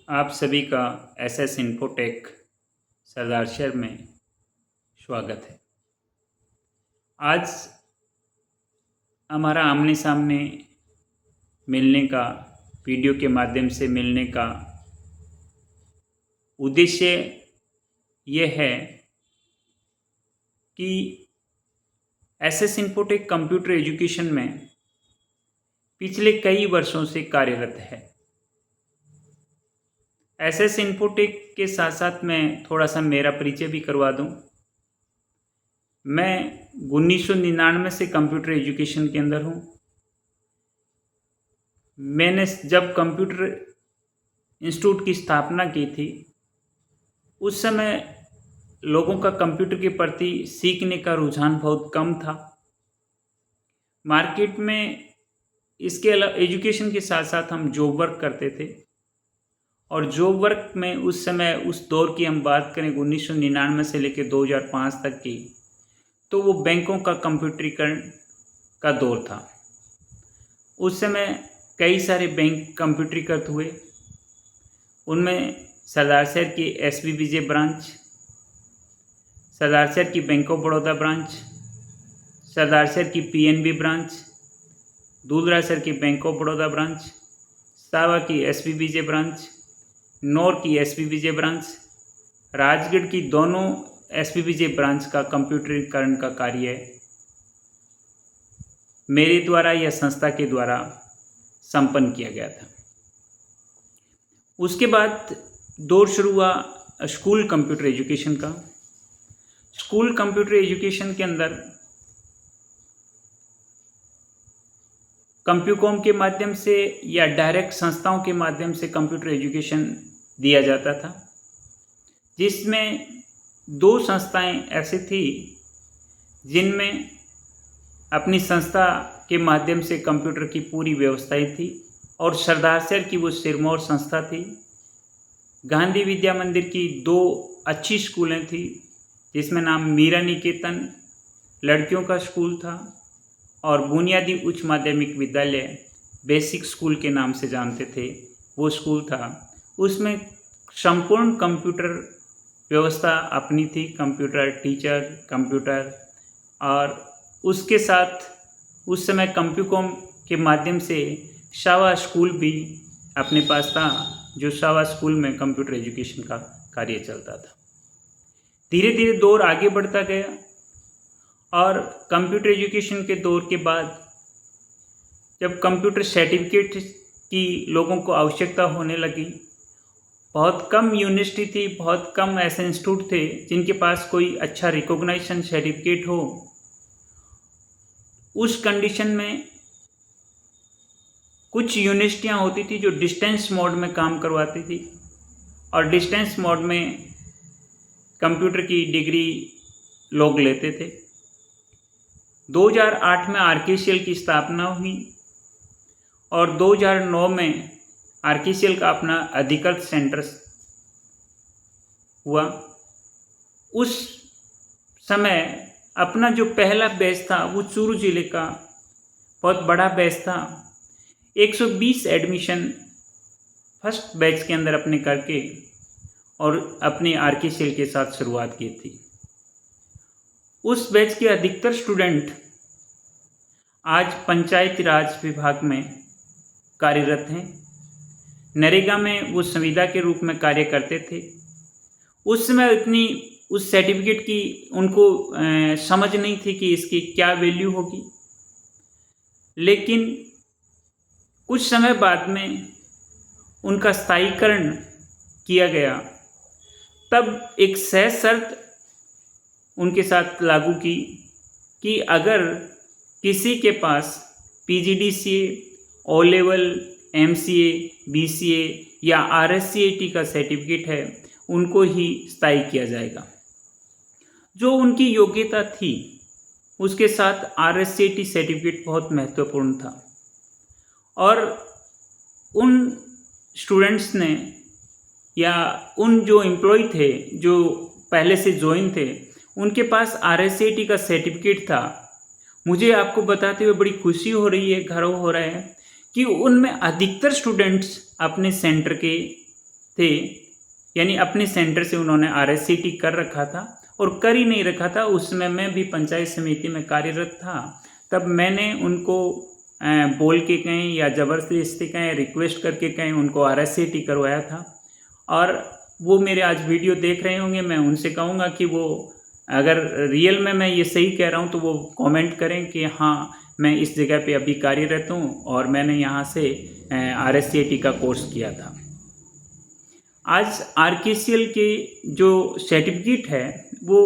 आप सभी का एसएस इन्फोटेक सरदार शहर में स्वागत है। आज हमारा आमने सामने मिलने का, वीडियो के माध्यम से मिलने का उद्देश्य ये है कि एसएस इन्फोटेक कंप्यूटर एजुकेशन में पिछले कई वर्षों से कार्यरत है। एसएस इन्फोटेक के साथ साथ मैं थोड़ा सा मेरा परिचय भी करवा दूं। मैं 1999 से कंप्यूटर एजुकेशन के अंदर हूं। मैंने जब कंप्यूटर इंस्टीट्यूट की स्थापना की थी, उस समय लोगों का कंप्यूटर के प्रति सीखने का रुझान बहुत कम था। मार्केट में इसके अलावा एजुकेशन के साथ साथ हम जॉब वर्क करते थे, और जॉब वर्क में उस समय, उस दौर की हम बात करें 1999 से लेकर 2005 तक की, तो वो बैंकों का कंप्यूटरीकरण का दौर था। उस समय कई सारे बैंक कंप्यूटरीकृत हुए। उनमें सरदार शहर की एसबीबीजे ब्रांच, सरदार शहर की बैंक ऑफ बड़ौदा ब्रांच, सरदार शहर की पीएनबी ब्रांच, दूधरा शहर की बैंक ऑफ बड़ौदा ब्रांच, सावा की एसबीबीजे ब्रांच, नौर की एसबीबीजे ब्रांच, राजगढ़ की दोनों एसबीबीजे ब्रांच का कंप्यूटरीकरण का कार्य मेरे द्वारा या संस्था के द्वारा संपन्न किया गया था। उसके बाद दौर शुरू हुआ स्कूल कंप्यूटर एजुकेशन का। स्कूल कंप्यूटर एजुकेशन के अंदर कंप्यूकॉम के माध्यम से या डायरेक्ट संस्थाओं के माध्यम से कंप्यूटर एजुकेशन दिया जाता था, जिसमें दो संस्थाएं ऐसी थी जिनमें अपनी संस्था के माध्यम से कंप्यूटर की पूरी व्यवस्थाएं थी, और सरदार शहर की वो सिरमौर संस्था थी। गांधी विद्या मंदिर की दो अच्छी स्कूलें थी, जिसमें नाम मीरा निकेतन लड़कियों का स्कूल था, और बुनियादी उच्च माध्यमिक विद्यालय बेसिक स्कूल के नाम से जानते थे, वो स्कूल था। उसमें संपूर्ण कंप्यूटर व्यवस्था अपनी थी, कंप्यूटर टीचर, कंप्यूटर, और उसके साथ उस समय कंप्यूकॉम के माध्यम से शावा स्कूल भी अपने पास था, जो शावा स्कूल में कंप्यूटर एजुकेशन का कार्य चलता था। धीरे धीरे दौर आगे बढ़ता गया, और कंप्यूटर एजुकेशन के दौर के बाद जब कंप्यूटर सर्टिफिकेट की लोगों को आवश्यकता होने लगी, बहुत कम यूनिवर्सिटी थी, बहुत कम ऐसे इंस्टीट्यूट थे जिनके पास कोई अच्छा रिकॉग्निशन सर्टिफिकेट हो। उस कंडीशन में कुछ यूनिवर्सिटियां होती थी जो डिस्टेंस मोड में काम करवाती थी, और डिस्टेंस मोड में कंप्यूटर की डिग्री लोग लेते थे। 2008 में आरकेसीएल की स्थापना हुई, और 2009 में आरकेसीएल का अपना अधिकृत सेंटर हुआ। उस समय अपना जो पहला बैच था वो चूरू जिले का बहुत बड़ा बैच था। 120 एडमिशन फर्स्ट बैच के अंदर अपने करके और अपने आरकेसीएल के साथ शुरुआत की थी। उस बैच के अधिकतर स्टूडेंट आज पंचायती राज विभाग में कार्यरत हैं। नरेगा में वो संविदा के रूप में कार्य करते थे। उस समय इतनी उस सर्टिफिकेट की उनको समझ नहीं थी कि इसकी क्या वैल्यू होगी, लेकिन कुछ समय बाद में उनका स्थायीकरण किया गया। तब एक सशर्त उनके साथ लागू की कि अगर किसी के पास PGDCA, O level, MCA, BCA या आरएससीएटी का सर्टिफिकेट है, उनको ही स्थायी किया जाएगा। जो उनकी योग्यता थी, उसके साथ आरएससीएटी सर्टिफिकेट बहुत महत्वपूर्ण था, और उन स्टूडेंट्स ने या उन जो एम्प्लॉय थे जो पहले से ज्वाइन थे, उनके पास आरएससीएटी का सर्टिफिकेट था। मुझे आपको बताते हुए बड़ी खुशी हो रही है, गर्व हो रहा है कि उनमें अधिकतर स्टूडेंट्स अपने सेंटर के थे, यानी अपने सेंटर से उन्होंने RSCT कर रखा था और कर ही नहीं रखा था। उस समय मैं भी पंचायत समिति में कार्यरत था। तब मैंने उनको बोल के कहें या ज़बरदस्ती कहें, रिक्वेस्ट करके कहें, उनको RSCT करवाया था। और वो मेरे आज वीडियो देख रहे होंगे। मैं उनसे कहूँगा कि वो अगर रियल में मैं ये सही कह रहा हूँ तो वो कमेंट करें कि हाँ, मैं इस जगह पे अभी कार्यरत हूँ और मैंने यहाँ से RSCT का कोर्स किया था। आज RKCL के जो सर्टिफिकेट है वो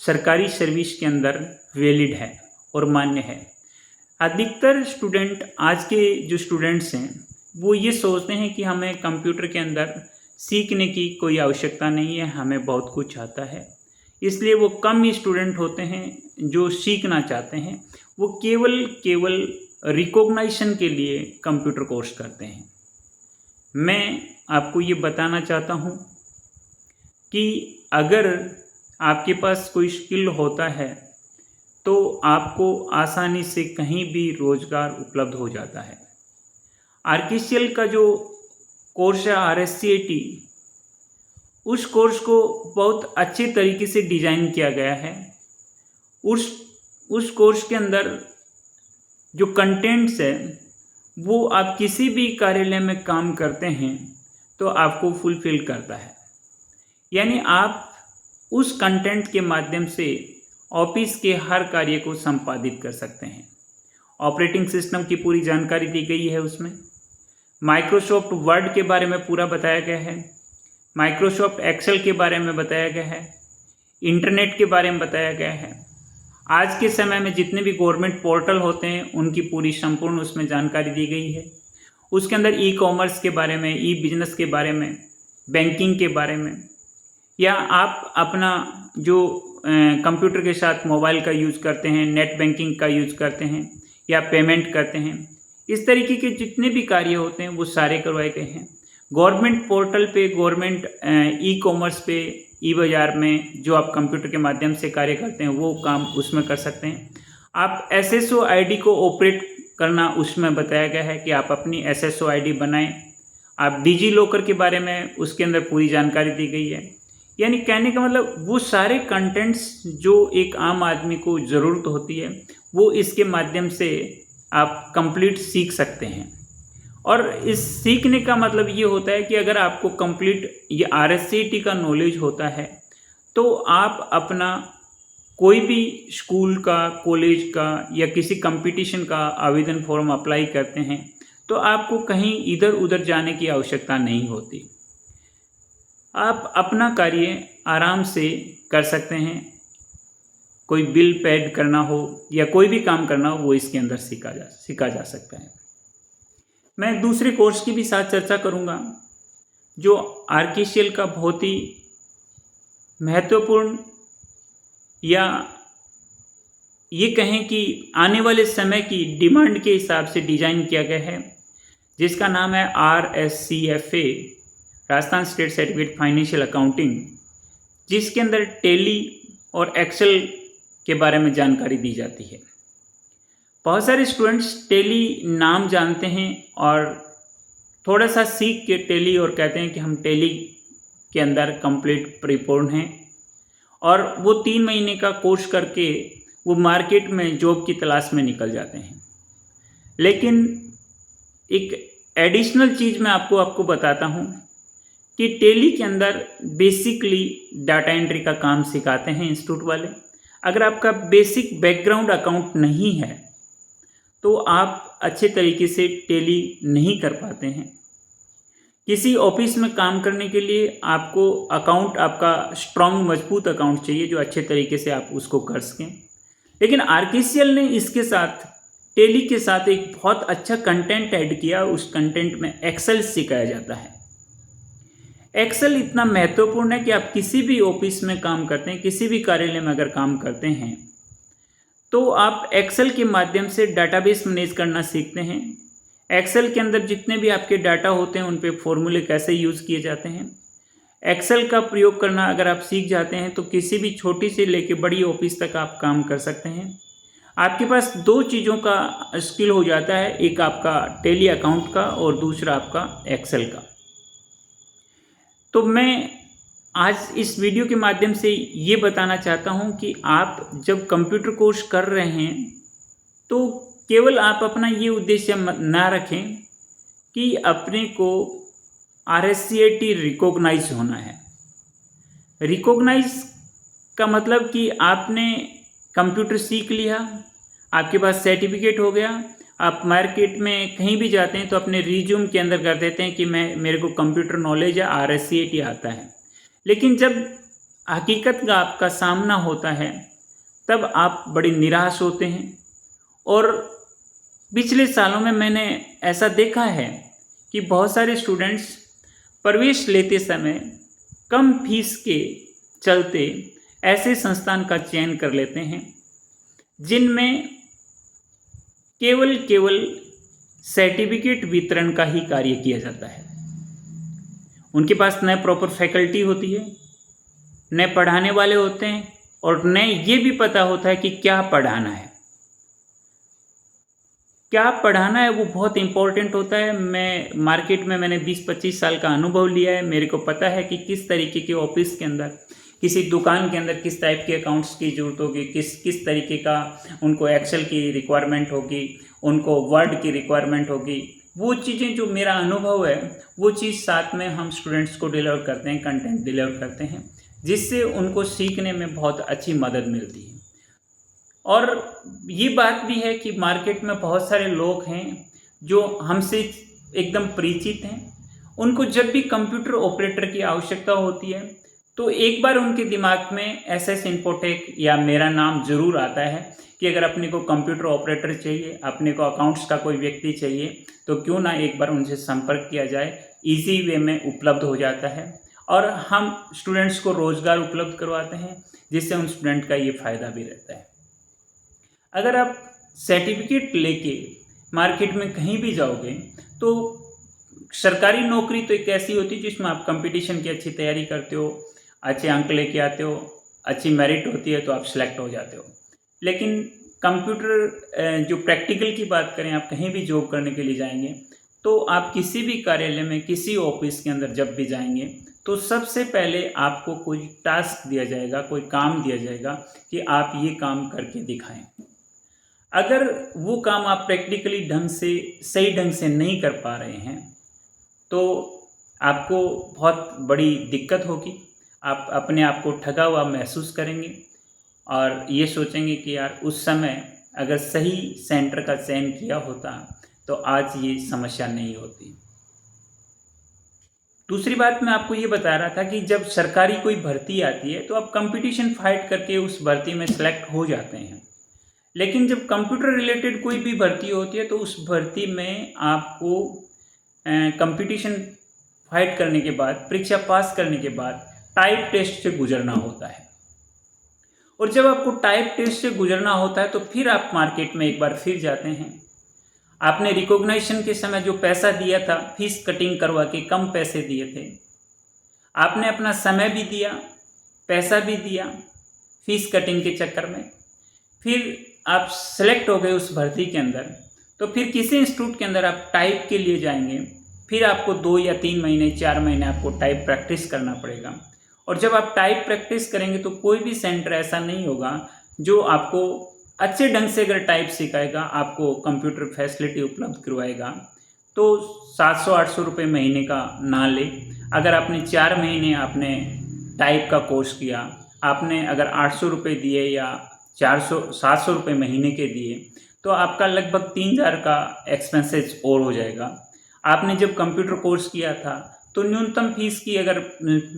सरकारी सर्विस के अंदर वैलिड है और मान्य है। अधिकतर स्टूडेंट, आज के जो स्टूडेंट्स हैं, वो ये सोचते हैं कि हमें कंप्यूटर के अंदर सीखने की कोई आवश्यकता नहीं है, हमें बहुत कुछ आता है। इसलिए वो कम ही स्टूडेंट होते हैं जो सीखना चाहते हैं। वो केवल रिकॉग्निशन के लिए कंप्यूटर कोर्स करते हैं। मैं आपको ये बताना चाहता हूँ कि अगर आपके पास कोई स्किल होता है तो आपको आसानी से कहीं भी रोज़गार उपलब्ध हो जाता है। RKCL का जो कोर्स है RSCT, उस कोर्स को बहुत अच्छे तरीके से डिज़ाइन किया गया है। उस कोर्स के अंदर जो कंटेंट्स है वो आप किसी भी कार्यालय में काम करते हैं तो आपको फुलफिल करता है। यानी आप उस कंटेंट के माध्यम से ऑफिस के हर कार्य को संपादित कर सकते हैं। ऑपरेटिंग सिस्टम की पूरी जानकारी दी गई है उसमें। माइक्रोसॉफ्ट वर्ड के बारे में पूरा बताया गया है। माइक्रोसॉफ्ट एक्सेल के बारे में बताया गया है। इंटरनेट के बारे में बताया गया है। आज के समय में जितने भी गवर्नमेंट पोर्टल होते हैं उनकी पूरी संपूर्ण उसमें जानकारी दी गई है। उसके अंदर ई-कॉमर्स के बारे में, ई-बिजनेस के बारे में, बैंकिंग के बारे में, या आप अपना जो कंप्यूटर के साथ मोबाइल का यूज़ करते हैं, नेट बैंकिंग का यूज़ करते हैं या पेमेंट करते हैं, इस तरीके के जितने भी कार्य होते हैं वो सारे करवाए गए हैं। गवर्नमेंट पोर्टल पे, गवर्नमेंट ई-कॉमर्स पे, ई-बाज़ार में जो आप कंप्यूटर के माध्यम से कार्य करते हैं वो काम उसमें कर सकते हैं। आप SSO ID को ऑपरेट करना उसमें बताया गया है कि आप अपनी SSO ID बनाएं। आप डिजी लॉकर के बारे में उसके अंदर पूरी जानकारी दी गई है। यानी कहने का मतलब वो सारे कंटेंट्स जो एक आम आदमी को ज़रूरत होती है वो इसके माध्यम से आप कंप्लीट सीख सकते हैं। और इस सीखने का मतलब ये होता है कि अगर आपको कंप्लीट ये RSCT का नॉलेज होता है तो आप अपना कोई भी स्कूल का, कॉलेज का या किसी कंपटीशन का आवेदन फॉर्म अप्लाई करते हैं तो आपको कहीं इधर उधर जाने की आवश्यकता नहीं होती। आप अपना कार्य आराम से कर सकते हैं। कोई बिल पेड करना हो या कोई भी काम करना हो वो इसके अंदर सीखा जा सकता है। मैं दूसरे कोर्स की भी साथ चर्चा करूंगा जो RKCL का बहुत ही महत्वपूर्ण, या ये कहें कि आने वाले समय की डिमांड के हिसाब से डिज़ाइन किया गया है, जिसका नाम है RSCFA, Rajasthan state certificate financial accounting, जिसके अंदर टैली और एक्सेल के बारे में जानकारी दी जाती है। बहुत सारे स्टूडेंट्स टैली नाम जानते हैं और थोड़ा सा सीख के टैली और कहते हैं कि हम टैली के अंदर कंप्लीट परिपूर्ण हैं, और वो 3 महीने का कोर्स करके वो मार्केट में जॉब की तलाश में निकल जाते हैं। लेकिन एक एडिशनल चीज़ मैं आपको बताता हूँ कि टैली के अंदर बेसिकली डाटा एंट्री का काम सिखाते हैं इंस्टीट्यूट वाले। अगर आपका बेसिक बैकग्राउंड अकाउंट नहीं है तो आप अच्छे तरीके से टैली नहीं कर पाते हैं। किसी ऑफिस में काम करने के लिए आपको अकाउंट, आपका स्ट्रॉन्ग मजबूत अकाउंट चाहिए जो अच्छे तरीके से आप उसको कर सकें। लेकिन RKCL ने इसके साथ, टैली के साथ एक बहुत अच्छा कंटेंट ऐड किया। उस कंटेंट में एक्सेल सिखाया जाता है। एक्सेल इतना महत्वपूर्ण है कि आप किसी भी ऑफिस में काम करते हैं, किसी भी कार्यालय में अगर काम करते हैं तो आप एक्सेल के माध्यम से डाटाबेस मैनेज करना सीखते हैं। एक्सेल के अंदर जितने भी आपके डाटा होते हैं उन पे फॉर्मूले कैसे यूज़ किए जाते हैं। एक्सेल का प्रयोग करना अगर आप सीख जाते हैं तो किसी भी छोटी से लेके बड़ी ऑफिस तक आप काम कर सकते हैं। आपके पास 2 चीज़ों का स्किल हो जाता है, एक आपका टैली अकाउंट का और दूसरा आपका एक्सेल का। तो मैं आज इस वीडियो के माध्यम से ये बताना चाहता हूँ कि आप जब कंप्यूटर कोर्स कर रहे हैं तो केवल आप अपना ये उद्देश्य ना रखें कि अपने को RSCAT रिकॉग्नाइज होना है। रिकॉग्नाइज का मतलब कि आपने कंप्यूटर सीख लिया, आपके पास सर्टिफिकेट हो गया, आप मार्केट में कहीं भी जाते हैं तो अपने रिज्यूम के अंदर कर देते हैं कि मेरे को कंप्यूटर नॉलेज है, RSCAT आता है। लेकिन जब हकीकत का आपका सामना होता है तब आप बड़ी निराश होते हैं। और पिछले सालों में मैंने ऐसा देखा है कि बहुत सारे स्टूडेंट्स प्रवेश लेते समय कम फीस के चलते ऐसे संस्थान का चयन कर लेते हैं जिनमें केवल सर्टिफिकेट वितरण का ही कार्य किया जाता है। उनके पास न प्रॉपर फैकल्टी होती है, न पढ़ाने वाले होते हैं, और न ये भी पता होता है कि क्या पढ़ाना है। क्या पढ़ाना है वो बहुत इम्पोर्टेंट होता है। मैं मार्केट में मैंने 20-25 साल का अनुभव लिया है। मेरे को पता है कि किस तरीके के ऑफिस के अंदर, किसी दुकान के अंदर किस टाइप के अकाउंट्स की ज़रूरत होगी, किस तरीके का उनको एक्सेल की रिक्वायरमेंट होगी, उनको वर्ड की रिक्वायरमेंट होगी। वो चीज़ें जो मेरा अनुभव है वो चीज़ साथ में हम स्टूडेंट्स को डिलीवर करते हैं, कंटेंट डिलीवर करते हैं, जिससे उनको सीखने में बहुत अच्छी मदद मिलती है। और ये बात भी है कि मार्केट में बहुत सारे लोग हैं जो हमसे एकदम परिचित हैं। उनको जब भी कंप्यूटर ऑपरेटर की आवश्यकता होती है तो एक बार उनके दिमाग में SS इन्फोटेक या मेरा नाम ज़रूर आता है कि अगर अपने को कंप्यूटर ऑपरेटर चाहिए, अपने को अकाउंट्स का कोई व्यक्ति चाहिए, तो क्यों ना एक बार उनसे संपर्क किया जाए। ईजी वे में उपलब्ध हो जाता है और हम स्टूडेंट्स को रोज़गार उपलब्ध करवाते हैं, जिससे उन स्टूडेंट का ये फ़ायदा भी रहता है। अगर आप सर्टिफिकेट लेके मार्केट में कहीं भी जाओगे तो सरकारी नौकरी तो एक ऐसी होती है जिसमें आप कंपटीशन की अच्छी तैयारी करते हो, अच्छे अंक लेके आते हो, अच्छी मेरिट होती है तो आप सिलेक्ट हो जाते हो। लेकिन कंप्यूटर जो प्रैक्टिकल की बात करें, आप कहीं भी जॉब करने के लिए जाएंगे तो आप किसी भी कार्यालय में, किसी ऑफिस के अंदर जब भी जाएंगे तो सबसे पहले आपको कोई टास्क दिया जाएगा, कोई काम दिया जाएगा कि आप ये काम करके दिखाएं। अगर वो काम आप प्रैक्टिकली सही ढंग से नहीं कर पा रहे हैं तो आपको बहुत बड़ी दिक्कत होगी। आप अपने आप को ठगा हुआ महसूस करेंगे और ये सोचेंगे कि यार उस समय अगर सही सेंटर का चयन किया होता तो आज ये समस्या नहीं होती। दूसरी बात मैं आपको ये बता रहा था कि जब सरकारी कोई भर्ती आती है तो आप कंपटीशन फाइट करके उस भर्ती में सेलेक्ट हो जाते हैं। लेकिन जब कंप्यूटर रिलेटेड कोई भी भर्ती होती है तो उस भर्ती में आपको कंपटीशन फाइट करने के बाद, परीक्षा पास करने के बाद टाइप टेस्ट से गुजरना होता है। और जब आपको टाइप टेस्ट से गुजरना होता है तो फिर आप मार्केट में एक बार फिर जाते हैं। आपने रिकॉग्निशन के समय जो पैसा दिया था, फीस कटिंग करवा के कम पैसे दिए थे, आपने अपना समय भी दिया, पैसा भी दिया फीस कटिंग के चक्कर में, फिर आप सेलेक्ट हो गए उस भर्ती के अंदर, तो फिर किसी इंस्टीट्यूट के अंदर आप टाइप के लिए जाएंगे। फिर आपको 2 या 3 महीने, 4 महीने आपको टाइप प्रैक्टिस करना पड़ेगा। और जब आप टाइप प्रैक्टिस करेंगे तो कोई भी सेंटर ऐसा नहीं होगा जो आपको अच्छे ढंग से अगर टाइप सिखाएगा, आपको कंप्यूटर फैसिलिटी उपलब्ध करवाएगा, तो 700-800 रुपये महीने का ना ले। अगर आपने 4 महीने आपने टाइप का कोर्स किया, आपने अगर 800 रुपये दिए या 700 रुपये महीने के दिए, तो आपका लगभग 3000 का एक्सपेंसेस और हो जाएगा। आपने जब कंप्यूटर कोर्स किया था तो न्यूनतम फीस की, अगर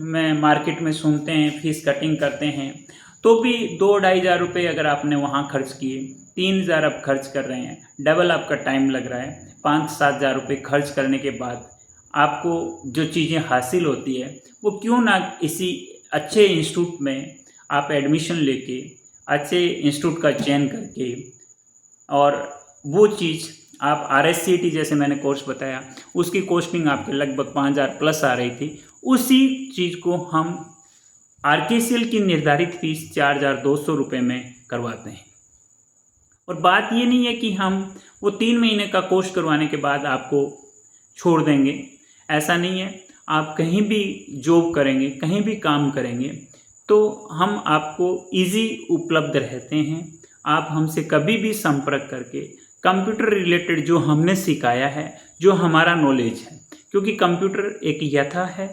मैं मार्केट में सुनते हैं फीस कटिंग करते हैं, तो भी 2-2,500 रुपये अगर आपने वहाँ खर्च किए, 3000 आप खर्च कर रहे हैं, डबल आपका टाइम लग रहा है। 5-7 हज़ार रुपये खर्च करने के बाद आपको जो चीज़ें हासिल होती है वो क्यों ना इसी अच्छे इंस्टीट्यूट में आप एडमिशन लेके, अच्छे इंस्टीट्यूट का चयन करके, और वो चीज़ आप RSCAT जैसे मैंने कोर्स बताया उसकी कॉस्टिंग आपके लगभग 5000 प्लस आ रही थी, उसी चीज़ को हम RKCL की निर्धारित फीस 4200 रुपये में करवाते हैं। और बात ये नहीं है कि हम वो 3 महीने का कोर्स करवाने के बाद आपको छोड़ देंगे, ऐसा नहीं है। आप कहीं भी जॉब करेंगे, कहीं भी काम करेंगे, तो हम आपको ईज़ी उपलब्ध रहते हैं। आप हमसे कभी भी संपर्क करके कंप्यूटर रिलेटेड जो हमने सिखाया है, जो हमारा नॉलेज है, क्योंकि कंप्यूटर एक यथा है।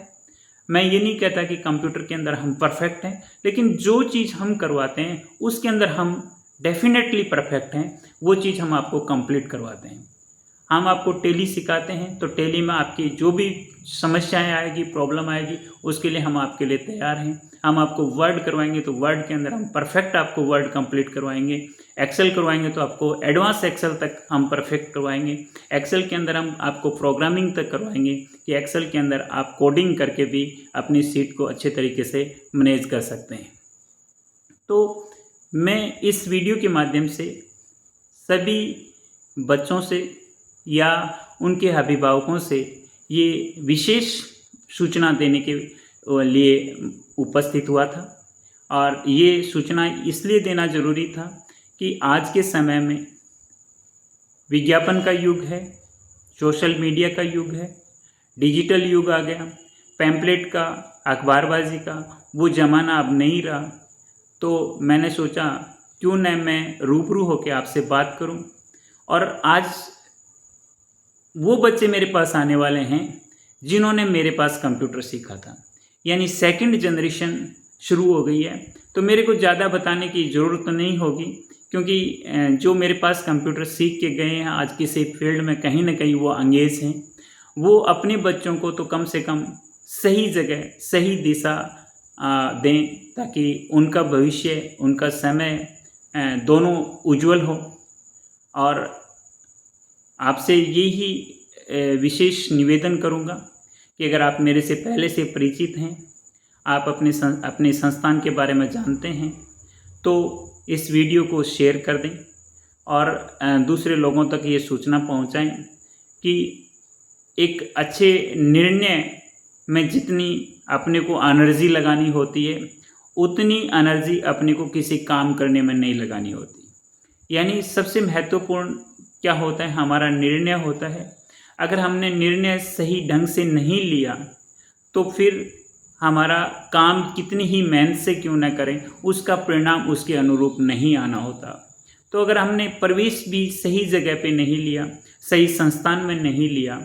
मैं ये नहीं कहता कि कंप्यूटर के अंदर हम परफेक्ट हैं, लेकिन जो चीज़ हम करवाते हैं उसके अंदर हम डेफिनेटली परफेक्ट हैं, वो चीज़ हम आपको कंप्लीट करवाते हैं। हम आपको टैली सिखाते हैं, तो टैली में आपकी जो भी समस्याएं आएगी, प्रॉब्लम आएगी, उसके लिए हम आपके लिए तैयार हैं। हम आपको वर्ड करवाएंगे तो वर्ड के अंदर हम परफेक्ट आपको वर्ड कंप्लीट करवाएंगे। एक्सेल करवाएंगे तो आपको एडवांस एक्सेल तक हम परफेक्ट करवाएंगे। एक्सेल के अंदर हम आपको प्रोग्रामिंग तक करवाएंगे कि एक्सेल के अंदर आप कोडिंग करके भी अपनी सीट को अच्छे तरीके से मैनेज कर सकते हैं। तो मैं इस वीडियो के माध्यम से सभी बच्चों से या उनके अभिभावकों से ये विशेष सूचना देने के लिए उपस्थित हुआ था। और ये सूचना इसलिए देना ज़रूरी था कि आज के समय में विज्ञापन का युग है, सोशल मीडिया का युग है, डिजिटल युग आ गया, पैम्पलेट का, अखबारबाजी का वो ज़माना अब नहीं रहा। तो मैंने सोचा क्यों न मैं रूबरू होकर आपसे बात करूं। और आज वो बच्चे मेरे पास आने वाले हैं जिन्होंने मेरे पास कंप्यूटर सीखा था, यानी सेकंड जनरेशन शुरू हो गई है। तो मेरे को ज़्यादा बताने की ज़रूरत नहीं होगी, क्योंकि जो मेरे पास कंप्यूटर सीख के गए हैं आज किसी फील्ड में कहीं ना कहीं वो अंगेज हैं। वो अपने बच्चों को तो कम से कम सही जगह, सही दिशा दें, ताकि उनका भविष्य, उनका समय दोनों उज्जवल हो। और आपसे यही विशेष निवेदन करूंगा कि अगर आप मेरे से पहले से परिचित हैं, आप अपने संस्थान के बारे में जानते हैं, तो इस वीडियो को शेयर कर दें और दूसरे लोगों तक ये सूचना पहुंचाएं कि एक अच्छे निर्णय में जितनी अपने को एनर्जी लगानी होती है, उतनी एनर्जी अपने को किसी काम करने में नहीं लगानी होती। यानी सबसे महत्वपूर्ण क्या होता है, हमारा निर्णय होता है। अगर हमने निर्णय सही ढंग से नहीं लिया तो फिर हमारा काम कितनी ही मेहनत से क्यों न करें, उसका परिणाम उसके अनुरूप नहीं आना होता। तो अगर हमने प्रवेश भी सही जगह पे नहीं लिया, सही संस्थान में नहीं लिया,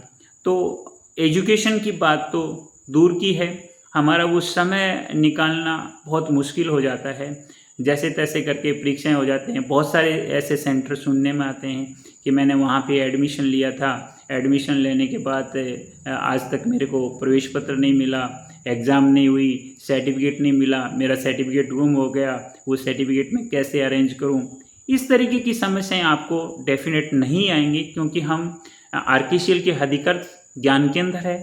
तो एजुकेशन की बात तो दूर की है, हमारा वो समय निकालना बहुत मुश्किल हो जाता है। जैसे तैसे करके परीक्षाएं हो जाते हैं। बहुत सारे ऐसे सेंटर सुनने में आते हैं कि मैंने वहाँ पे एडमिशन लिया था, एडमिशन लेने के बाद आज तक मेरे को प्रवेश पत्र नहीं मिला, एग्ज़ाम नहीं हुई, सर्टिफिकेट नहीं मिला, मेरा सर्टिफिकेट गुम हो गया, वो सर्टिफिकेट मैं कैसे अरेंज करूँ। इस तरीके की समस्याएं आपको डेफिनेट नहीं आएंगी, क्योंकि हम आरकेसीएल के अधिकृत ज्ञान केंद्र है।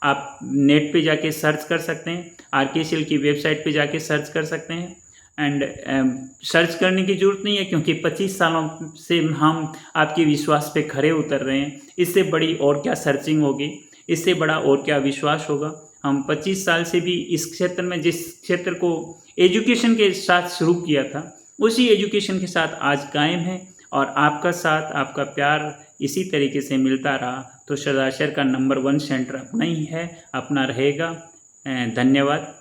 आप नेट पे जाके सर्च कर सकते हैं, आरकेसीएल की वेबसाइट पे जाके सर्च कर सकते हैं। एंड सर्च करने की ज़रूरत नहीं है, क्योंकि 25 सालों से हम आपके विश्वास पे खरे उतर रहे हैं। इससे बड़ी और क्या सर्चिंग होगी, इससे बड़ा और क्या विश्वास होगा। हम 25 साल से भी इस क्षेत्र में, जिस क्षेत्र को एजुकेशन के साथ शुरू किया था, उसी एजुकेशन के साथ आज कायम है। और आपका साथ, आपका प्यार इसी तरीके से मिलता रहा तो सरदार शहर का नंबर 1 सेंटर अपना ही है, अपना रहेगा। धन्यवाद।